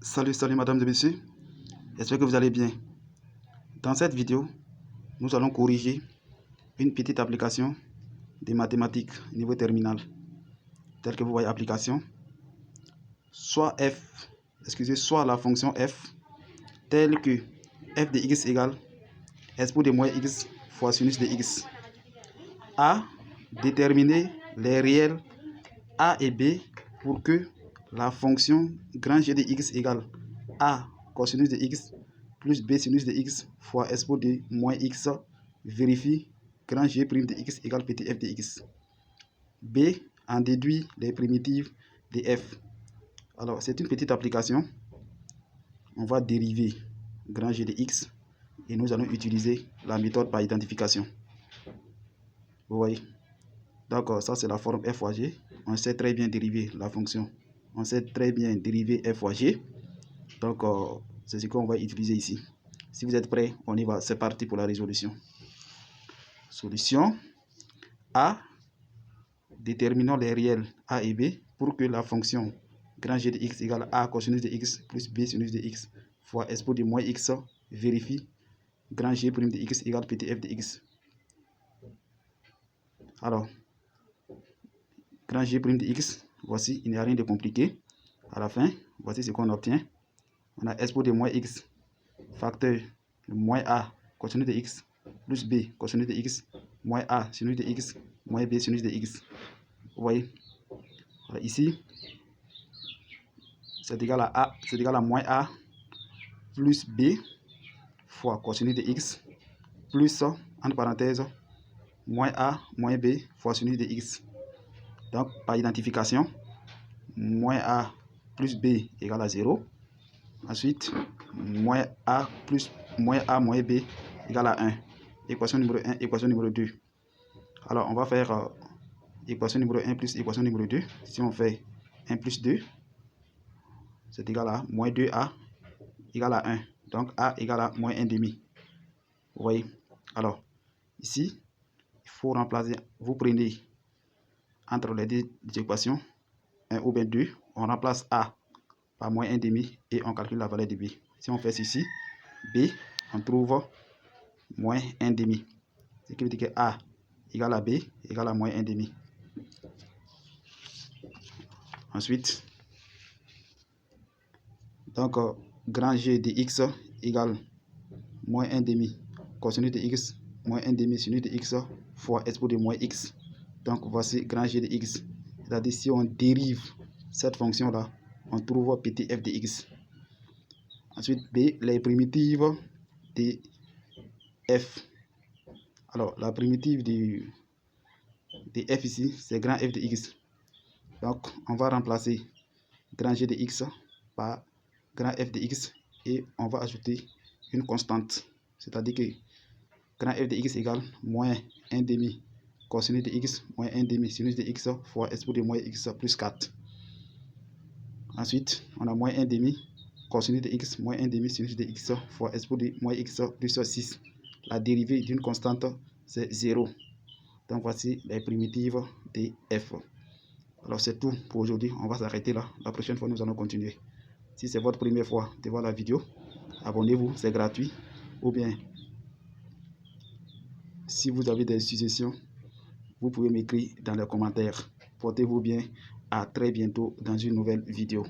Salut madame et messieurs, j'espère que vous allez bien. Dans cette vidéo, nous allons corriger une petite application des mathématiques niveau terminal. Telle que vous voyez application, soit la fonction f, telle que f de x égale expo de moins x fois sinus de x. A, déterminer les réels a et b pour que la fonction grand G de x égale a cosinus de x plus b sinus de x fois expo de moins x vérifie grand G' de x égale petit f de x. B, en déduit les primitives de f. Alors, c'est une petite application. On va dériver grand G de x et nous allons utiliser la méthode par identification. Vous voyez? Donc, ça c'est la forme f fois g. On sait très bien dériver la fonction. On sait très bien dériver f fois g. Donc, c'est ce qu'on va utiliser ici. Si vous êtes prêts, on y va. C'est parti pour la résolution. Solution A. Déterminons les réels a et b pour que la fonction grand G de x égale a cosinus de x plus b sinus de x fois expo de moins x vérifie grand G' de x égale petit f de x. Alors, grand G' de x, voici, il n'y a rien de compliqué. À la fin, voici ce qu'on obtient. On a expo de moins x facteur de moins a cosinus de x plus b cosinus de x moins a sinus de x moins b sinus de x. Vous voyez? Alors ici, c'est égal à a, c'est égal à moins a plus b fois cosinus de x plus, entre parenthèses, moins a moins b fois sinus de x. Donc, par identification, moins a plus b égale à 0. Ensuite, moins a moins b égale à 1. Équation numéro 1, équation numéro 2. Alors, on va faire équation numéro 1 plus équation numéro 2. Si on fait 1 plus 2, c'est égal à moins 2a égale à 1. Donc, a égale à moins 1 demi. Vous voyez? Alors, ici, il faut remplacer. Vous prenez entre les deux équations, 1 ou bien 2, on remplace a par moins 1 demi et on calcule la valeur de b. Si on fait ceci, b, on trouve moins 1 demi. Ce qui veut dire que a égale à b égale à moins 1 demi. Ensuite, donc, grand G de x égale moins 1 demi cosinus de x moins 1 demi sinus de x fois expo de moins x. Donc, voici grand G de x. C'est-à-dire, si on dérive cette fonction-là, on trouve petit f de x. Ensuite, b, les primitives de f. Alors, la primitive de f ici, c'est grand f de x. Donc, on va remplacer grand G de x par grand f de x et on va ajouter une constante. C'est-à-dire que grand f de x égale moins 1 demi cosinus de x moins 1 demi sinus de x fois expo de moins x plus 4. Ensuite, on a moins 1 demi cosinus de x moins 1 demi sinus de x fois expo de moins x plus 6. La dérivée d'une constante, c'est 0. Donc, voici les primitives de f. Alors, c'est tout pour aujourd'hui. On va s'arrêter là. La prochaine fois, nous allons continuer. Si c'est votre première fois de voir la vidéo, abonnez-vous, c'est gratuit. Ou bien, si vous avez des suggestions, vous pouvez m'écrire dans les commentaires. Portez-vous bien. À très bientôt dans une nouvelle vidéo.